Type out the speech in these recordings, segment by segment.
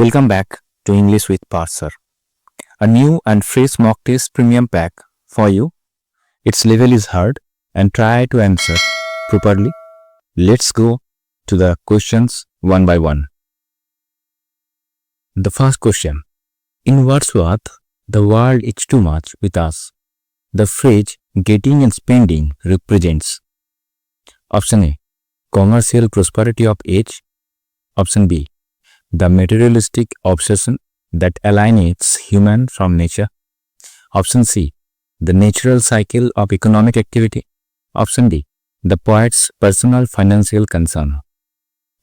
Welcome back to English with Parser, a new and fresh mock test premium pack for you. Its level is hard and try to answer properly. Let's go to the questions one by one. The first question: in Wordsworth, the world is too much with us. The phrase getting and spending represents option A, commercial prosperity of age. Option B, the materialistic obsession that alienates human from nature. Option C, the natural cycle of economic activity. Option D, the poet's personal financial concern.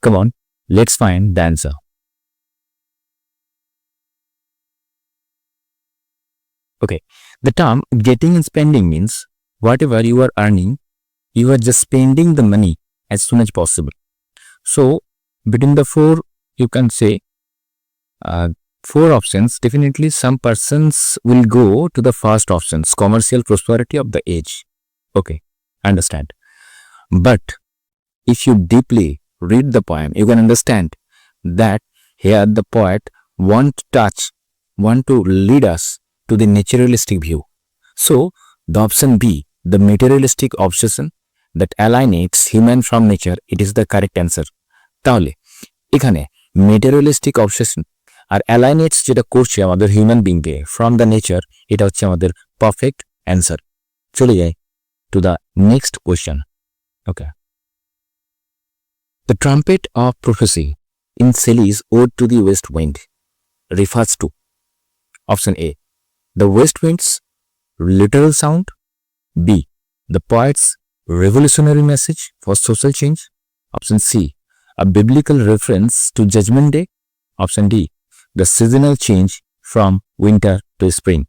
Come on, let's find the answer. Okay, the term getting and spending means whatever you are earning, you are just spending the money as soon as possible. So, between the four, you can say four options. Definitely some persons will go to the first options, commercial prosperity of the age. Okay, understand. But if you deeply read the poem, you can understand that here the poet want to lead us to the naturalistic view. So the option B, the materialistic obsession that alienates human from nature, it is the correct answer. তাহলে এখানে materialistic obsession আর অ্যালাইনেটস যেটা করছে আমাদের human বিংকে from the nature, এটা হচ্ছে আমাদের perfect answer. চলে যাই to the next question. Okay, the trumpet of prophecy in Shelley's Ode to the West Wind refers to option A, the west wind's literal sound. B, the poet's revolutionary message for social change. Option C, a biblical reference to Judgment Day. Option D, the seasonal change from winter to spring.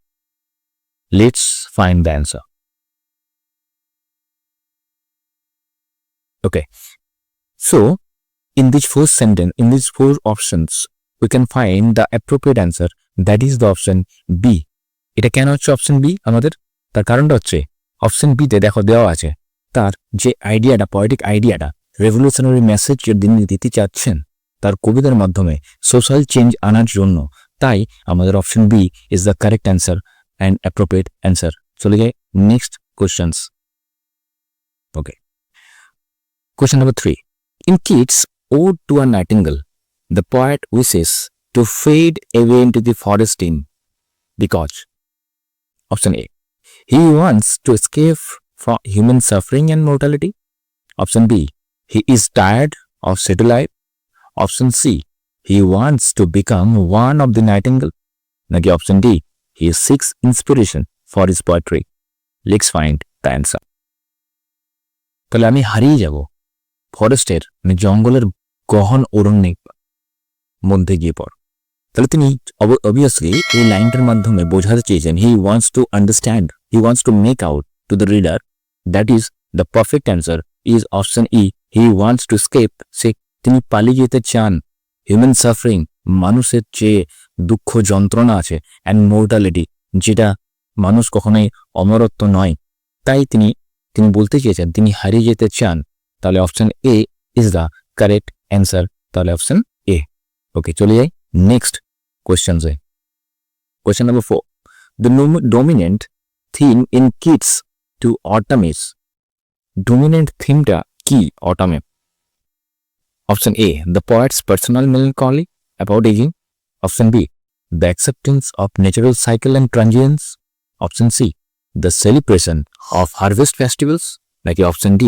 Let's find the answer. Okay, so in these four options, we can find the appropriate answer. That is the option B. এটা কেন হচ্ছে option B আমাদের? তার কারণটা হচ্ছে option বিতে দেখো দেওয়া আছে তার যে আইডিয়াটা, পয়েটিক আইডিয়াটা, রেভলিউশনারি মেসেজ যে তিনি দিতে চাচ্ছেন তার কবিতার মাধ্যমে সোশ্যাল চেঞ্জ আনার জন্য। তাই আমাদের option B is the correct answer and appropriate answer. চলে যাই next questions. Okay, question number 3, in Keats Ode to a Nightingale the poet wishes to fade away into the forest in because option A, he wants to escape from human suffering and mortality. Option B, he is tired of city life. Option C, he wants to become one of the nightingale. Naki option D, he seeks inspiration for his poetry. Let's find the answer. তাহলে আমি হারিয়ে যাব ফরেস্টের জঙ্গলের গহন অরণ্যের মধ্যে গিয়ে পড়। তাহলে তিনি অবভিয়াসলি এই লাইনটার মাধ্যমে বোঝাতে চেয়েছেন he wants to understand, he wants to make out to the reader that is the perfect answer is option E, he wants to escape. সে তিনি পালিয়ে যেতে চান হিউম্যান সাফারিং, মানুষের যে দুঃখ যন্ত্রণা আছে, অ্যান্ড মোর্টালিটি, যেটা মানুষ কখনোই অমরত্ব নয়। তাই তিনি বলতে চেয়েছেন তিনি হারিয়ে যেতে চান। তাহলে option A is the correct answer. তাহলে অপশন এ। ওকে, চলে যাই next questions. Question number 4, the dominant theme in Keats to autumn is dominant theme ta ki autumn e? Option A, the poet's personal melancholy about aging. Option B, the acceptance of natural cycle and transience. Option C, the celebration of harvest festivals. Like option D,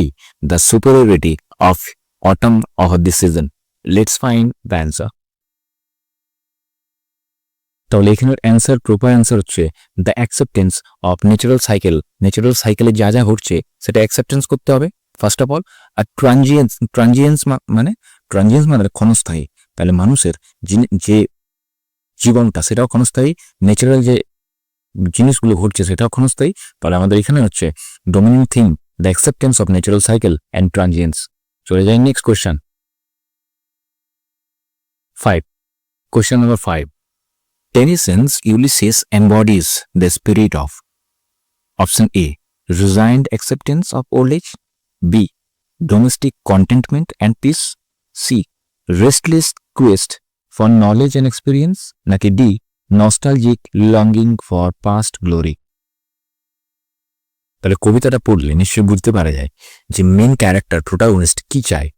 the superiority of autumn over this season. Let's find the answer. তাহলে এখানের answer, proper answer হচ্ছে the acceptance of natural cycle. Natural সাইকেলে যা যা ঘটছে সেটা acceptance করতে হবে ফার্স্ট অফ অল। আর ট্রানজিয়েন্স মানে ক্ষণস্থায়ী। তাহলে মানুষের যে জীবনটা সেটাও ক্ষণস্থায়ী, ন্যাচারাল যে জিনিসগুলো ঘটছে সেটাও ক্ষণস্থায়ী। তাহলে আমাদের এখানে হচ্ছে dominant theme the acceptance of natural cycle and transience. চলে যাই next question 5, question number 5, Tennyson's Ulysses embodies the spirit of option A, resigned acceptance of old age. B, domestic contentment and peace. C, restless quest for knowledge and experience, নাকি D nostalgic longing for past glory? তাহলে কবিতাটা পড়লে নিশ্চয়ই বুঝতে পারা যায় যে main character protagonist কি চায়,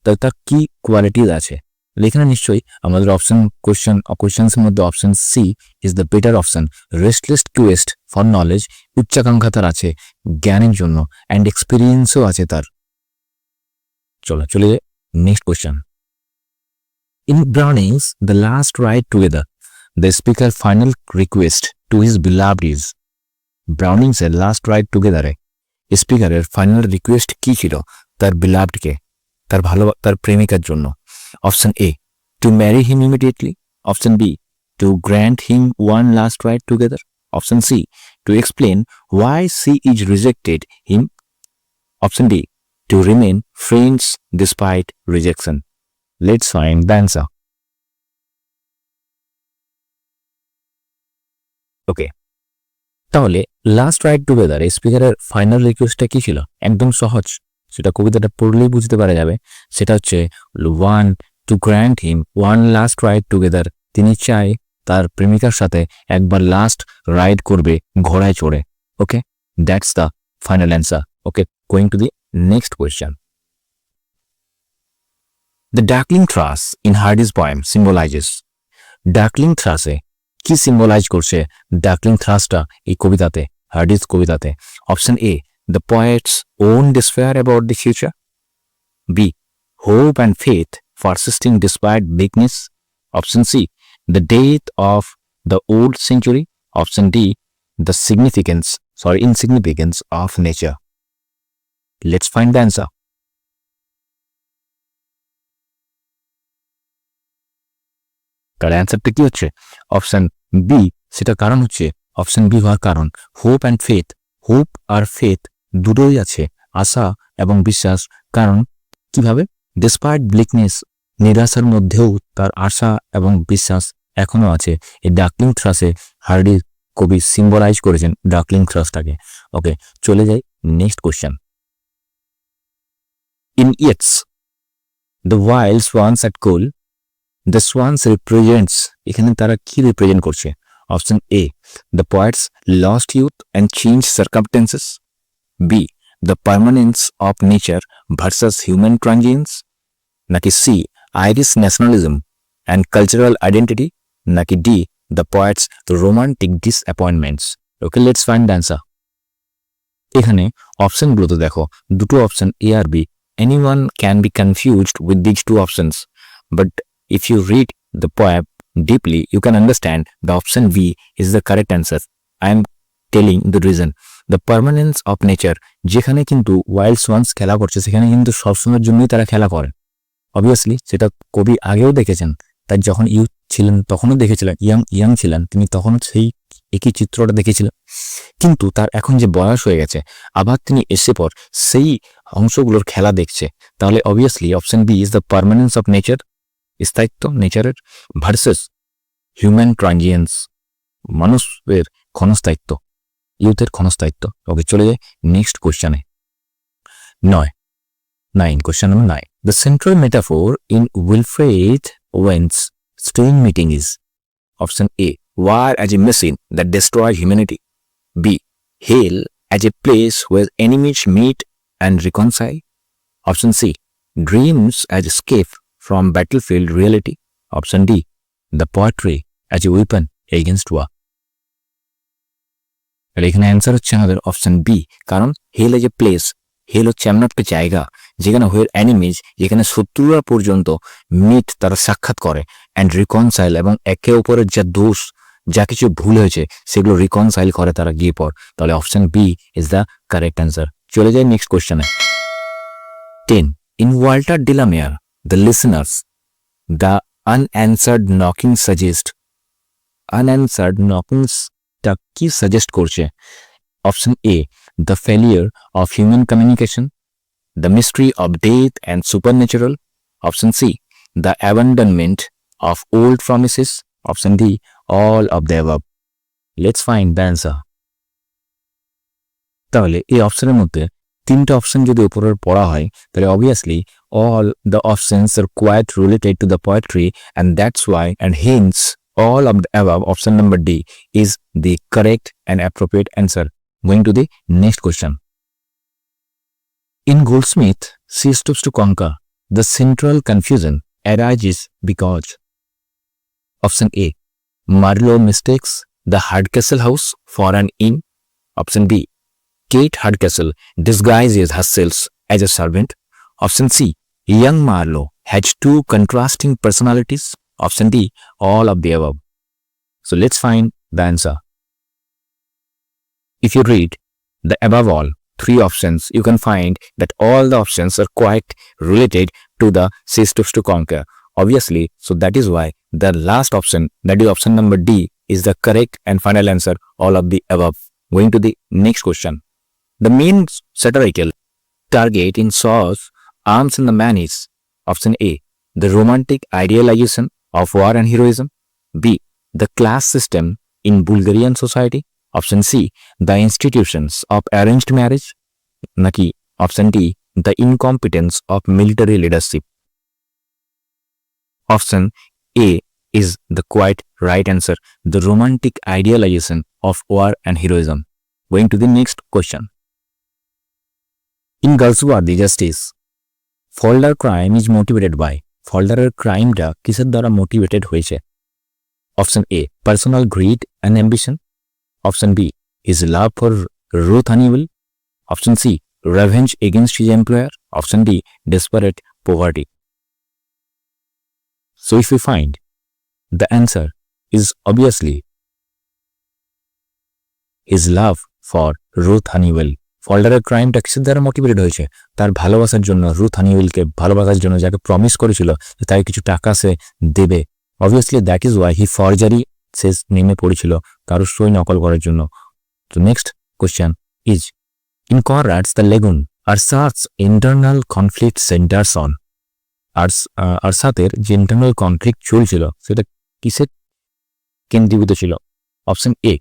তার কি কোয়ালিটিজ আছে। এখানে নিশ্চয়ই আমাদের কোয়েশ্চেন্সের মধ্যে option C is the better option. Restless quest for knowledge, উচ্চাকাঙ্ক্ষা তার আছে জ্ঞানের জন্য, অ্যান্ড এক্সপিরিয়েন্সও আছে তার। চলে যায় next question. In Browning's the last ride together, the speaker final request to his beloved is. ব্রাউনিংসের লাস্ট রাইড টুগেদারে স্পিকারের ফাইনাল রিকোয়েস্ট কি ছিল তার বিলাভডকে, তার প্রেমিকার জন্য? Option A, to marry him immediately. Option B, to grant him one last ride together. Option C, to explain why she is rejected him. Option D, to remain friends despite rejection. Let's find the answer. Okay. তাহলে last ride together স্পিকারের final রিকোয়েস্টটা কি ছিল? একদম সহজ, সেটা কবিতাটা পড়লেই বুঝতে পারা যাবে। সেটা হচ্ছে one, two grant him one last ride together. তিনি চায় তার প্রেমিকার সাথে একবার লাস্ট রাইড করবে ঘোড়ায় চড়ে। Okay, that's the final answer. Okay, going to the next question. The darkling thrush in Hardy's poem symbolizes. Darkling থ্রাসে কি সিম্বলাইজ করছে ডার্কলিং থ্রাসটা এই কবিতাতে, হার্ডিস কবিতাতে? Option A, the poet's own despair about the future. B, hope and faith persisting despite bleakness. Option C, the death of the old century. Option D, the insignificance of nature. Let's find the answer. তার অ্যান্সারটা কি হচ্ছে? Option B. সেটা কারণ হচ্ছে option B হওয়ার কারণ hope and faith. Hope আর ফেথ দুটোই আছে, আশা এবং বিশ্বাস। কারণ কিভাবে? ডিসপাইট ব্লিকনেস, নিরাশার মধ্যেও তার আশা এবং বিশ্বাস এখনো আছে। এই ডার্কলিং থ্রাসে হার্ডি কবি সিম্বলাইজ করেছেন ডার্কলিং থ্রাসটাকে। ওকে, চলে যাই next question. In Yeats the wild swans at Coole, the swans represents, এখানে তারা কি রিপ্রেজেন্ট করছে? Option A, the poet's lost youth and change circumstances. B, the permanence of nature versus human transience. নাকি C, Irish nationalism and cultural identity. নাকি D, the poet's romantic disappointments. Okay, let's find the answer. এখানে অপশনগুলোতে দেখো, দুটো option A আর B. Anyone can be confused with these two options, but if you read the poem deeply, you can understand the option B is the correct answer. I am telling the reason. The permanence of nature, যেখানে কিন্তু wild swans খেলা করছে সেখানে কিন্তু সবসময়ের জন্যই তারা খেলা করে। অবভিয়াসলি সেটা কবি আগেও দেখেছেন, তাই যখন ইউথ ছিলেন তখনও দেখেছিলেন, ইয়াং ছিলেন তিনি তখনও সেই একই চিত্রটা দেখেছিলেন। কিন্তু তার এখন যে বয়স হয়ে গেছে, আবার তিনি এসে পর সেই অংশগুলোর খেলা দেখছে। তাহলে obviously option B is the permanence of nature, স্থায়িত্ব নেচারের, ভার্সেস হিউম্যান ট্রানজিয়েন্স, মানুষের ক্ষণস্থায়িত্ব, ইউথের ক্ষণস্থায়িত্ব। ওকে, চলে যায় next কোয়েশ্চেনে। 9, question number 9. The central metaphor in Wilfred Owen's String Meeting is option A, war as a machine that destroys humanity. B, hell as a place where enemies meet and reconcile. Option C, dreams as escape from battlefield reality. Option D, the poetry as a weapon against war. এখানে answer হচ্ছে আমাদের option B. কারণ হেল as a place, হেল হচ্ছে এমন একটা জায়গা যেখানে হোয়ার enemies, যেখানে শত্রুরা পর্যন্ত মিট, তারা সাক্ষাৎ করে, অ্যান্ড রিকনসাইল, এবং একে অপরের যা দোষ, যা কিছু ভুল হয়েছে সেগুলো রিকনসাইল করে তারা গিয়ে পর। তাহলে option B is the correct answer. চলে যায় নেক্সট কোয়েশ্চেনে। 10. In Walter de la Mare, the listeners, the unanswered knocking suggest. Unanswered knockings-টা কি সাজেস্ট করছে? Option A, the failure of human communication, the mystery of death and supernatural. Option C, the abandonment of old promises. Option D, all of the above. Let's find the answer. তাহলে এই অপশনের মধ্যে তিনটা option যদি উপরের পড়া হয় তাহলে obviously all the options are quite related to the poetry, and that's why and hence all of the above option number D is the correct and appropriate answer. Going to the next question. In Goldsmith, She Stoops to Conquer, the central confusion arises because option A, Marlowe mistakes the Hardcastle house for an inn. Option B, Kate Hardcastle disguises herself as a servant. Option C, young Marlowe has two contrasting personalities. Option D, all of the above. So let's find the answer. If you read the above all three options, you can find that all the options are quite related to the She Stoops to Conquer. Obviously, so that is why the last option, that is option number D, is the correct and final answer, all of the above. Going to the next question. The main satirical target in Shaw's Arms and the Man is option A, the romantic idealization of war and heroism. B, the class system in Bulgarian society. Option C, the institutions of arranged marriage. Naki option D, the incompetence of military leadership. Option A is the quite right answer, the romantic idealization of war and heroism. Going to the next question. In Galsworthy Justice, Folder crime is motivated by Folder crime da kisar দ্বারা motivated হয়েছে? Option A, personal greed and ambition. Option B, his love for Ruth Honeywell. Option C, revenge against his employer. Option D, desperate poverty. So if we find, the answer is obviously his love for Ruth Honeywell. ফল্ডারের ক্রাইমটা কিসের দ্বারা motivated হয়েছে? তার ভালোবাসার জন্য, Ruth হানিওয়েলকে ভালোবাসার জন্য, যাকে promise করেছিল যে তাকে কিছু টাকা সে দেবে। Obviously that is why he forgery সে নেমে পড়েছিল কারোর সই নকল করার জন্য। তো next question is, in Conrad's the lagoon Arsat's internal conflict centers on. আরসাথের যে ইন্টারনাল কনফ্লিক্ট চলছিল সেটা কিসের কেন্দ্রীভূত ছিল? Option A,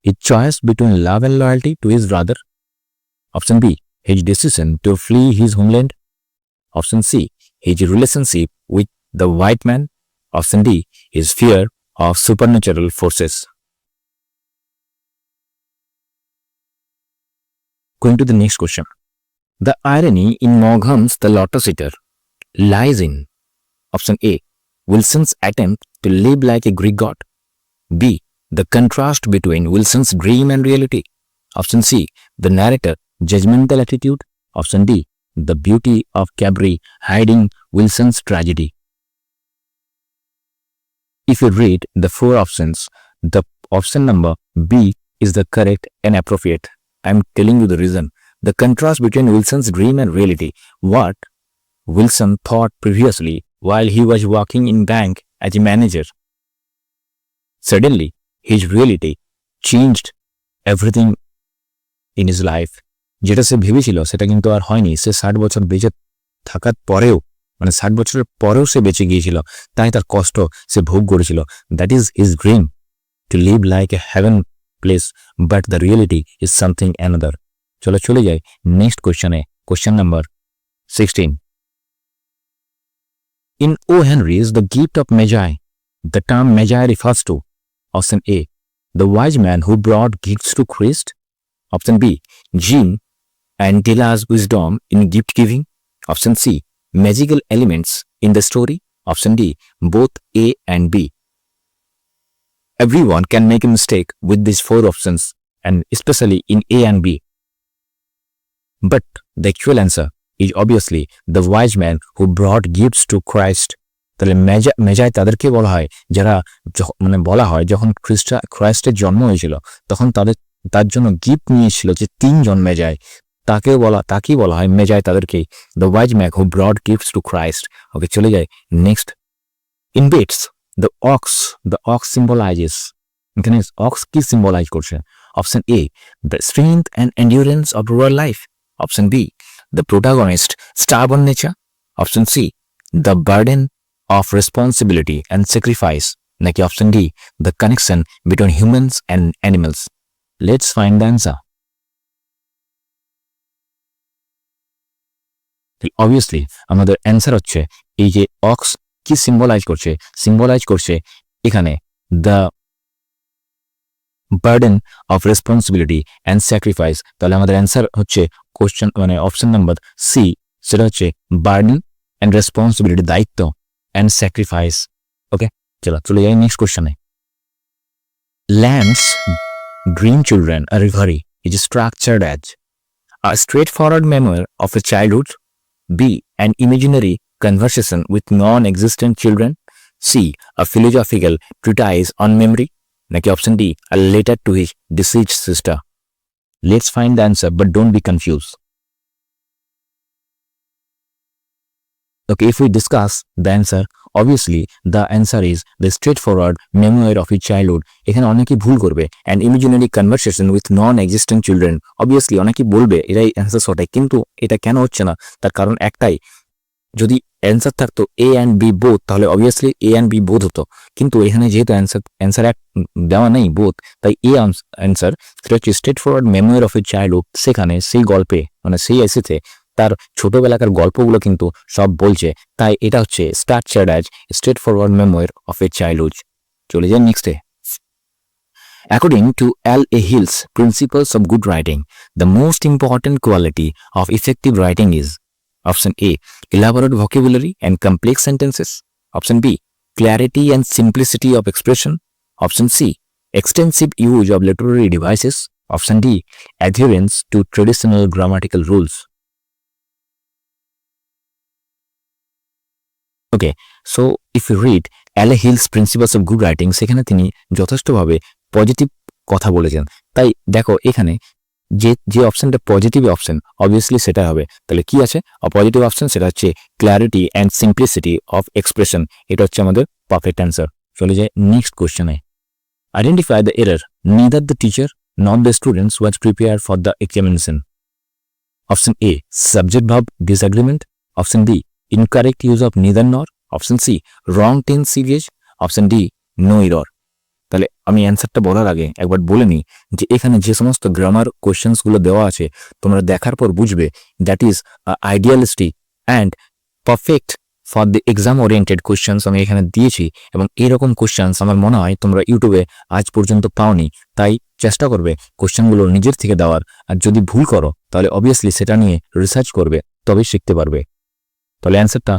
his choice between love and loyalty to his brother. Option B, his decision to flee his homeland. Option C, his relationship with the white man. Option D, his fear of supernatural forces. Going to the next question. The irony in Maugham's The Lotus Eater lies in option A, Wilson's attempt to live like a Greek god. B, the contrast between Wilson's dream and reality. Option C, the narrator judgmental attitude. Option D, the beauty of Cabri hiding Wilson's tragedy. If you read the four options, the option number B is the correct and appropriate. I'm telling you the reason. The contrast between Wilson's dream and reality. What Wilson thought previously while he was working in bank as a manager. Suddenly, his reality changed everything in his life. যেটা সে ভেবেছিল সেটা কিন্তু আর হয়নি। সে 60 বছর বেঁচে থাকার পরেও, মানে 60 বছরের পরেও সে বেঁচে গিয়েছিল, তাই তার কষ্ট সে ভোগ করেছিল। That is his dream, to live like a heaven place, but the reality is something another. চলে যাই নেক্সট কোয়েশ্চনে। Question number 16. In O. Henry's The Gift of Magi, the term Magi refers to option A, the wise man who brought gifts to Christ. Option B, Jean and Delah's wisdom in gift giving. Option C, magical elements in the story. Option D, both A and B. Everyone can make a mistake with these four options, and especially in A and B. But the actual answer is obviously the wise man who brought gifts to Christ. তাহলে মেজাই তাদেরকে বলা হয় যারা মানে বলা হয় যখন খ্রাইস্টের জন্ম হয়েছিল তখন তার জন্য গিফট নিয়েছিল যে 3 জন মেজাই, তাকেই বলা হয় মেজাই তাদেরকে, the wise man who brought gifts to Christ. Okay, চলে যাই next. In Bates the ox symbolizes, এখানে অক্স কি সিম্বলাইজ করছে? Option A, the strength and endurance of rural life. Option B, the protagonist stubborn nature. Option C, the burden of responsibility and sacrifice. Naki option D, the connection between humans and animals. Let's find the answer. Obviously আমাদের answer হচ্ছে এই যে ox কি symbolize করছে এখানে the burden of responsibility and sacrifice. তাহলে আমাদের answer হচ্ছে কোশ্চেন মানে অপশন নাম্বার সি, সেটা হচ্ছে বার্ডেন অ্যান্ড রেসপন্সিবিলিটি, দায়িত্ব অ্যান্ড স্যাক্রিফাইস। ওকে, চলে যাই নেক্সট কোশ্চেনে। Lamb's dream children a reverie is structured as a straightforward memoir of a childhood, B. an imaginary conversation with non-existent children, C. a philosophical treatise on memory, নাকি option D. a letter to his deceased sister. Let's find the answer, but don't be confused. Okay, if we discuss the answer, obviously the answer is the straightforward memoir of his childhood. এখানে অনেকে ভুল করবে and imaginary conversation with non-existent children. Obviously অনেকে বলবে এটাই answer সঠিক, কিন্তু এটা কেন হচ্ছে না তার কারণ একটাই, যদি অ্যান্সার থাকতো A and B both তাহলে obviously A and B both হতো, কিন্তু এখানে যেহেতু অ্যান্সার এক দেওয়া নেই both, তাই A অ্যান্সার সেটা হচ্ছে straightforward memoir of his childhood। সেখানে সেই গল্পে মানে সেই এসেতে তার ছোটবেলাকার গল্পগুলো কিন্তু সব বলছে, তাই এটা হচ্ছে structured as straight forward মেমোয়ার of A childhood. চলে যান নেক্সটে। According to L.A. Hill's principles of good writing, the most important quality of effective writing is option A. elaborate vocabulary and complex sentences, option B. clarity and simplicity of expression, option C. extensive use of literary devices, option D. adherence to traditional grammatical rules. Okay, so if you read L.A. Hill's principles of good writing, সেখানে তিনি যথেষ্টভাবে positive কথা বলেছেন। তাই দেখো এখানে যে অপশনটা পজিটিভ অপশন অবভিয়াসলি সেটা হবে। তাহলে কি আছে পজিটিভ অপশন, সেটা হচ্ছে clarity and simplicity of expression. এটা হচ্ছে আমাদের পারফেক্ট অ্যান্সার। চলে যায় নেক্সট কোশ্চেনে। Identify the error, neither the teacher nor the students was prepared for the examination. Option A. subject verb disagreement, option B. incorrect use of neither nor, option C. wrong tense usage, option D. no error. তাহলে আমি অ্যান্সারটা বলার আগে একবার বলে নিই যে এখানে যে সমস্ত গ্রামার কোশ্চেন্সগুলো দেওয়া আছে তোমরা দেখার পর বুঝবে that is idealistic and perfect for the exam oriented questions আমি এখানে দিয়েছি, এবং এরকম কোশ্চেন্স আমার মনে হয় তোমরা ইউটিউবে আজ পর্যন্ত পাওনি। তাই চেষ্টা করবে কোশ্চেনগুলো নিজের থেকে দেওয়ার, আর যদি ভুল করো তাহলে অবভিয়াসলি সেটা নিয়ে রিসার্চ করবে, তবেই শিখতে পারবে। তাহলে অ্যান্সারটা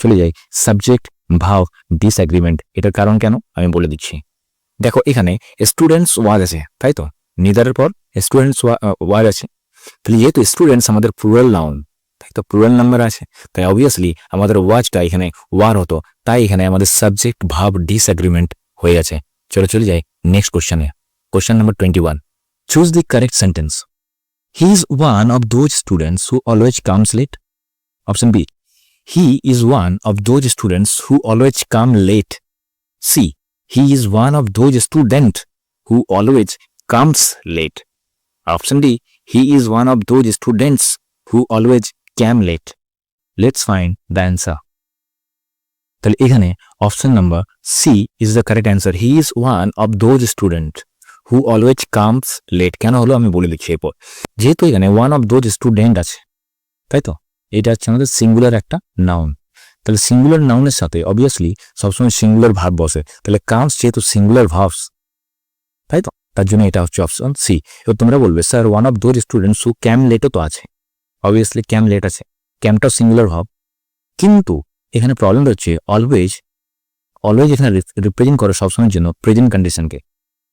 চলে যাই সাবজেক্ট ভার্ব ডিসএগ্রিমেন্ট। এটার কারণ কেন আমি বলে দিচ্ছি। দেখো এখানে স্টুডেন্টস ওয়াজ আছে, তাই তো নিদারের পর স্টুডেন্টস ওয়াজ আছে, তাহলে যেহেতু স্টুডেন্টস আমাদের প্লুরাল নাউন, তাই তো প্লুরাল নাম্বার আছে, তাই অবভিয়াসলি আমাদের ওয়াজটা এখানে ওয়ার হতো, তাই এখানে আমাদের সাবজেক্ট ভার্ব ডিসএগ্রিমেন্ট হয়ে আছে। চলে যাই নেক্সট কোশ্চেনে। Question number 21, choose the correct sentence. He is one of those students who always comes late, option B. He is one of those students who always come late, C. He is one of those students who always comes late, option D. He is one of those students who always came late. Let's find the answer. তাহলে এখানে option number C is the correct answer. He is one of those students who always comes late. কেন হলো আমি বলে দিচ্ছি এরপর। যেহেতু এখানে one of those student আছে, তাই তো এটা হচ্ছে আমাদের সিঙ্গুলার একটা নাউন, তাহলে সিঙ্গুলার নাউনের সাথে অবভিয়াসলি সবসময় সিঙ্গুলার ভার্ব বসে, তাহলে কামস যেহেতু সিঙ্গুলার ভার্বস, তাই তো তার জন্য এটা হচ্ছে অপশন সি। এবার তোমরা বলবে sir one of those students who came লেটও তো আছে, অবভিয়াসলি ক্যাম লেট আছে, ক্যামটাও সিঙ্গুলার ভার্ব, কিন্তু এখানে প্রবলেমটা হচ্ছে অলওয়েজ এখানে রিপ্রেজেন্ট করে সবসময়ের জন্য প্রেজেন্ট কন্ডিশনকে,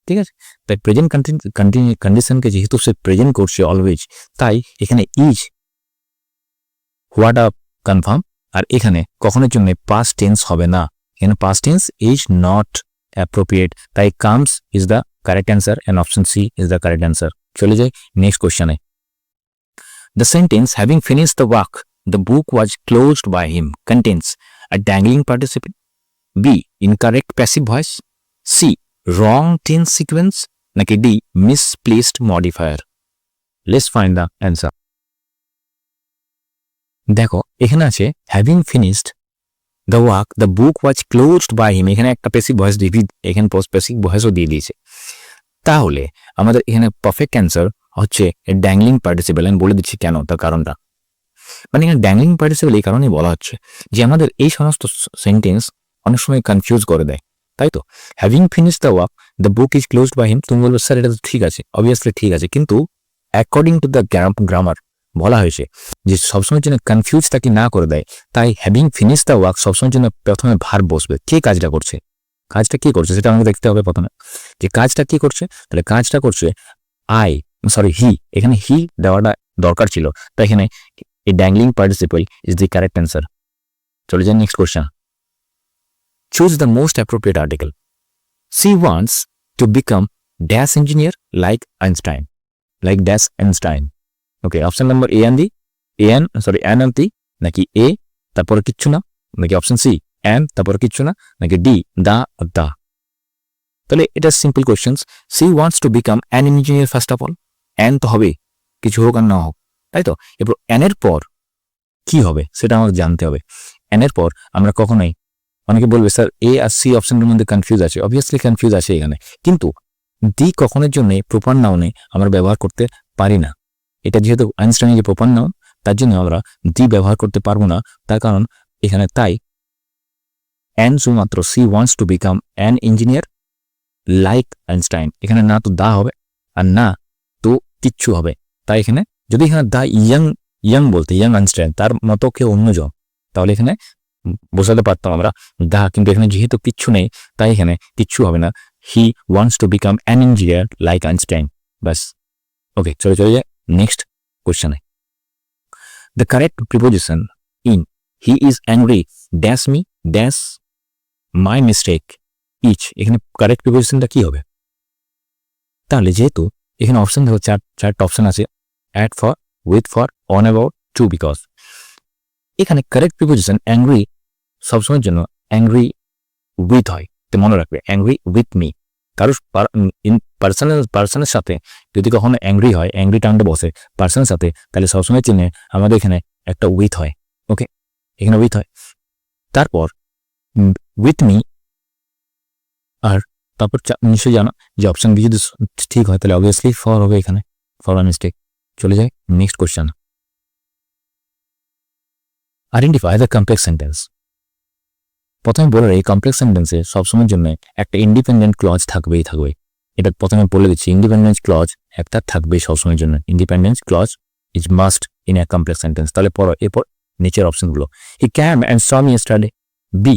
ঠিক আছে। তাই প্রেজেন্ট কন্ডিশনকে যেহেতু সে প্রেজেন্ট করছে অলওয়েজ, তাই এখানে ইজ হোয়াট আপ কনফার্ম, আর এখানে কখনোর জন্য পাস্ট টেন্স হবে না, এখানে past tense is not appropriate, তাই comes is the correct answer and option C is the correct answer. চলে যাই নেক্সট কোশ্চেনে। The sentence having finished the work the book was closed by him contains a dangling participle, B incorrect passive voice, C wrong tense sequence, নাকি D misplaced modifier. Let's find the answer. দেখো এখানে আছে having finished the work the book was closed by him, এখানে একটা passive voice দিয়ে এখানে passive ভয়েসও দিয়ে দিয়েছে, তাহলে আমাদের এখানে পারফেক্ট অ্যান্সার হচ্ছে ড্যাংলিং পার্টিসিপেল। আমি বলে দিচ্ছি কেন, তার কারণটা মানে এখানে ড্যাংলিং পার্টিসিপল এই কারণেই বলা হচ্ছে যে আমাদের এই সমস্ত সেন্টেন্স অনেক সময় কনফিউজ করে দেয়, তাই তো। Having finish the work the book is closed by him, তুমি বলবে স্যার এটা তো ঠিক আছে, অবভিয়াসলি ঠিক আছে, কিন্তু অ্যাকর্ডিং টু দ্য গ্রামার বলা হয়েছে যে সবসময়ের জন্য কনফিউজ তাকে না করে দেয়, তাই হ্যাভিং ফিনিশ দ্য ওয়ার্ক সবসময়ের জন্য প্রথমে ভার্ব বসবে। কে কাজটা করছে, কাজটা কি করছে সেটা আমাকে দেখতে হবে প্রথমে, যে কাজটা কি করছে। তাহলে কাজটা করছে হি, এখানে হি দেওয়াটা দরকার ছিল, তাই এখানে এই dangling participle is the correct answer. চলে যান next question. Choose the most appropriate article. She wants to become dash engineer like Einstein, like dash Einstein. Okay, option number an and the, নাকি এ তারপরে কিচ্ছু না, নাকি option C and তারপরে কিচ্ছু না, নাকি ডি দা। তাহলে এটা simple questions. She wants to become an engineer, first of all an তো হবে, কিছু হোক আর না হোক, তাই তো। এরপর অ্যানের পর কি হবে সেটা আমাকে জানতে হবে। অ্যানের পর আমরা কখনোই, অনেকে বলবে স্যার এ আর সি অপশনের মধ্যে কনফিউজ আছে, অবভিয়াসলি কনফিউজ আছে এখানে, কিন্তু দি কখনের জন্য প্রপার নাউনে আমরা ব্যবহার করতে পারি না। এটা যেহেতু আইনস্টাইনের যে প্রপার নাউন, তার জন্য আমরা দি ব্যবহার করতে পারবো না, তার কারণ এখানে তাই অ্যান শুধুমাত্র she wants to become an engineer like Einstein, এখানে না তো দা হবে আর না তো কিচ্ছু হবে, তাই এখানে যদি এখানে দা ইয়াং বলতে ইয়াং আইনস্টাইন তার মতো কেউ অন্যজন, তাহলে এখানে বোঝাতে পারতাম আমরা দা, কিন্তু এখানে যেহেতু কিচ্ছু নেই তাই এখানে কিচ্ছু হবে না। He wants to become an engineer like Einstein, বাস। ওকে, চলে যায় নেক্সট কোশ্চেনে। The correct preposition in he is angry dash me dash my mistake each, এখানে কারেক্ট প্রিপোজিশনটা কি হবে? তাহলে যেহেতু এখানে অপশন দেখো চারটা অপশন আছে, at, for, with, for, on, about, to, because. এখানে কারেক্ট প্রিপোজিশন অ্যাংরি সবসময়ের জন্য অ্যাংরি উইথ হয়, তো মনে রাখবে অ্যাংরি উইথ মি। কারো পার্সনের সাথে যদি কখনো অ্যাংরি হয়, অ্যাংরি টার্মটা বসে পার্সনের সাথে, তাহলে সবসময় চিহ্নে আমাদের এখানে একটা উইথ হয়। ওকে, এখানে উইথ হয়, তারপর উইথ মি, আর তারপর নিশ্চয়ই জানো যে অপশন বি যদি ঠিক হয় তাহলে অবভিয়াসলি ফর হবে, এখানে ফর বাই মিস্টেক। চলে যায় next question. Identify the complex sentence. প্রথমে বলে এই কমপ্লেক্স সেন্টেন্সে সবসময়ের জন্য একটা ইন্ডিপেন্ডেন্ট ক্লজ থাকবে। এটা প্রথমে বলে দিচ্ছি, ইন্ডিপেন্ডেন্স ক্লজ একটা থাকবে সবসময়ের জন্য। Independence clause is must in a complex sentence. তাহলে এরপর নিচের অপশনগুলো, he came and saw me yesterday. B,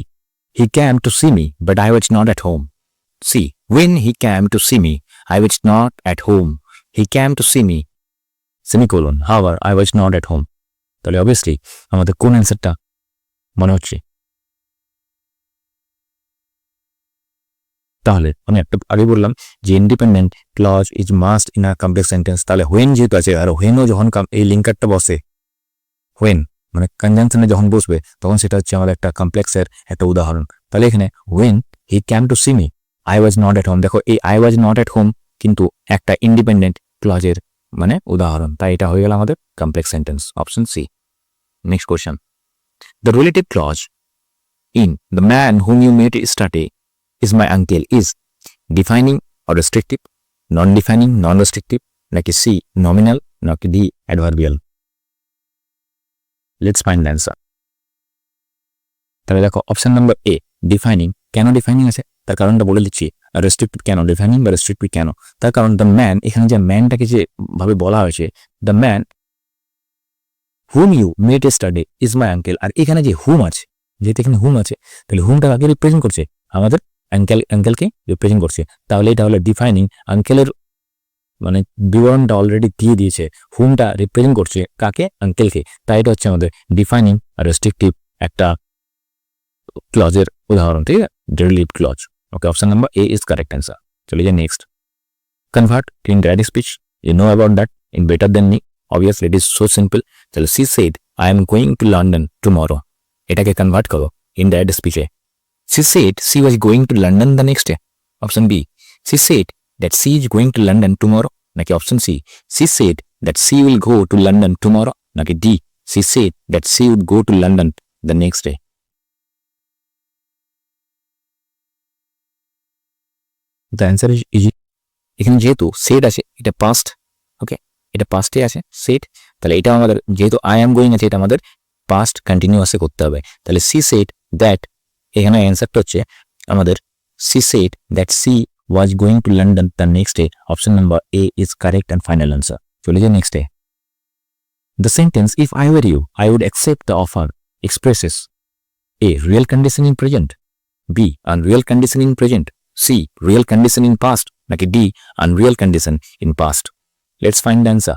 he came to see me but I was not at home. C, when he came to see me I was not at home. He came to see me semicolon however I was not at home. তাহলে obviously আমাদের কোন অ্যান্সারটা মনে হচ্ছে? তাহলে আমি একটা আগে বললাম যে independent clause is must in a complex sentence, তাহলে হোয়েন যেহেতু আছে, আর হোয়েনও যখন এই লিঙ্কারটা বসে, হোয়েন মানে কনজাংশনে যখন বসবে তখন সেটা হচ্ছে আমাদের একটা কমপ্লেক্সের একটা উদাহরণ। তাহলে এখানে when he came to see me I was not at home, দেখো এই I was not at home কিন্তু একটা ইন্ডিপেন্ডেন্ট ক্লজের মানে উদাহরণ, তাই এটা হয়ে গেল আমাদের complex sentence, option C. Next question, the relative clause in the man whom you met yesterday is my uncle is defining or restrictive, non-defining, non-restrictive, নাকি সি nominal, নাকি D adverbial? Let's find the answer. তাহলে দেখো option number এ defining. কেন defining আছে তার কারণটা বলে দিচ্ছি। রেস্ট্রিক্টিভ কেন, ডিফাইনিং বা রেস্ট্রিক্টিভ কেন, তার কারণ দ্য ম্যান, এখানে যে ম্যানটাকে যে ভাবে বলা হয়েছে, the man whom you met yesterday is my uncle, আর এখানে যে হুম আছে, যেহেতু এখানে হুম আছে তাহলে হুমটা আগে রিপ্রেজেন্ট করছে আমাদের আঙ্কেলকে রিপ্রেজেন্ট করছে, তাহলে এটা হলো ডিফাইনিং। আঙ্কেলের মানে বিবরণটা অলরেডি দিয়ে দিয়েছে, হুমটা রিপ্রেজেন্ট করছে কাকে, আঙ্কেলকে, তাই এটা হচ্ছে আমাদের ডিফাইনিং আর রেস্ট্রিক্টিভ একটা ক্লজের উদাহরণ, ঠিক আছে, relative clause. Okay, option number A is correct answer. চলে যায় next, convert in direct speech, you know about that in better then me, obviously it is so simple. তাহলে she said I am going to London tomorrow, এটাকে convert করো in direct স্পিচে। She said she was going to London the next day. Option B, she said that she is going to London tomorrow. নাকি option C, she said that she will go to London tomorrow. নাকি D, she said that she would go to London the next day. The answer is easy. এখানে যেহেতু said আছে, এটা past, ওকে, এটা পাস্টে আছে said, তাহলে এটা আমাদের যেহেতু আই এম গোয়িং আছে এটা আমাদের পাস্ট কন্টিনিউয়াসে করতে হবে। তাহলে সি সেড দ্যাট, এখানে অ্যান্সারটা হচ্ছে আমাদের she said that C was going to London the next day. Option number A is correct and final answer. চলে যাই next day. The sentence, if I were you, I would accept the offer, expresses A. Real condition in present, B. Unreal condition in present, C. Real condition in past, নাকি D. Unreal condition in past. Let's find the answer.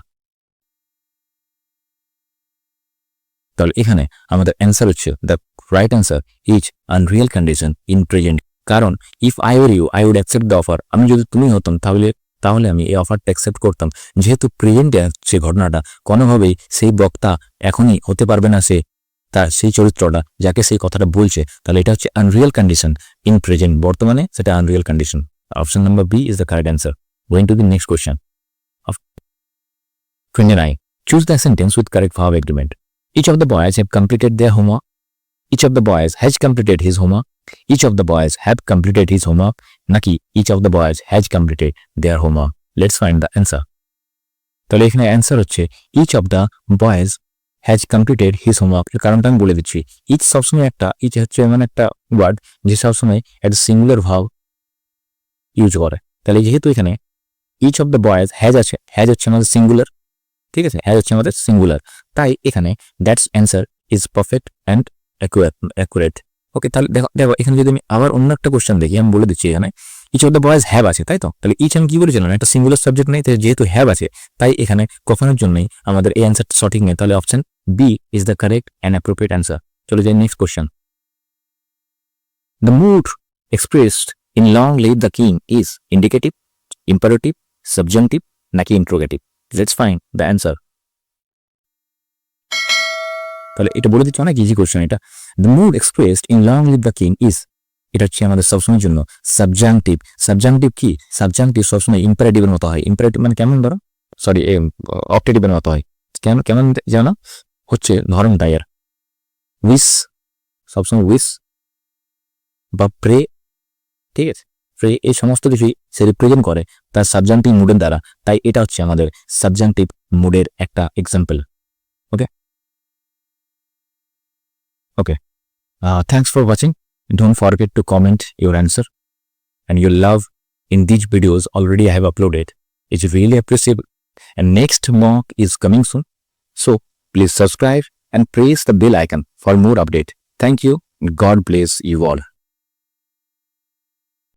তাহলে এখানে আমাদের answer হচ্ছে the right answer is unreal condition in present. কারণ if I were you I would accept the offer, আমি যদি তুমি হতাম তাহলে আমি এই অফারটা অ্যাকসেপ্ট করতাম। যেহেতু প্রেজেন্টে আছে ঘটনাটা, কোনোভাবেই সেই বক্তা এখনই হতে পারবে না সে তার সেই চরিত্রটা যাকে সেই কথাটা বলছে, তাহলে এটা হচ্ছে আনরিয়াল কন্ডিশন ইন প্রেজেন্ট, বর্তমানে সেটা unreal condition. Option number B is the correct answer. Going to the next question of 29, choose the sentence with correct verb agreement. Each of the boys have completed their homework. Each of the boys has completed his homework. Each of the boys have completed his homework. নাকি each of the boys has completed their homework. Let's find the answer. তাহলে এখানে answer হচ্ছে each of the boys has completed his homework। এর কারণটা আমি বলে দিচ্ছি। each সবসময় each হচ্ছে এমন একটা ওয়ার্ড যে সবসময় একটা সিঙ্গুলার ভার্ব ইউজ করে। তাহলে যেহেতু এখানে each of the boys has আছে, has হচ্ছে আমাদের সিঙ্গুলার, ঠিক আছে, হ্যাজ হচ্ছে আমাদের সিঙ্গুলার, তাই এখানে that's answer is perfect and accurate. Okay, তাহলে দেখো এখানে যদি আমি আবার অন্য একটা কোশ্চেন দেখি, আমি বলে দিচ্ছি এখানে each of the boys have আছে, তাই তো, তাহলে ইচ আমি কি বলেছিলাম একটা সিঙ্গুলার সাবজেক্ট নেই, যেহেতু হ্যাভ আছে তাই এখানে কখনোর জন্যই আমাদের এই অ্যান্সারটা সঠিক নেই। তাহলে option B is the correct and appropriate answer. চলে যাই next question. The mood expressed in long live the king is indicative, imperative, subjunctive নাকি interrogative. Let's find the answer. তাহলে এটা বলে দিচ্ছি, অনেক ইজি কোশ্চেন এটা। The mood expressed in long live the king is, এটা হচ্ছে আমাদের সবসময়ের জন্য সাবজাংটিভ। সাবজাংটিভ কি? সাবজাংটিভ সবসময় ইম্পারেটিভের মতো হয়। ইম্পারেটিভ মানে কেমন ধরো, সরি অপটেটিভের মতো হয়। কেমন জানো, হচ্ছে ধরন ডায়ার উইস, সবসময় উইস বা প্রে, ঠিক আছে, প্রে এই সমস্ত কিছুই সে রিপ্রেজেন্ট করে তার সাবজাংটিভ মুডের দ্বারা, তাই এটা হচ্ছে আমাদের সাবজাংটিভ মুডের একটা example. Okay, thanks for watching. Don't forget to comment your answer and your love in these videos already I have uploaded. It's really appreciable, and next mock is coming soon, so please subscribe and press the bell icon for more update. Thank you. God bless you all.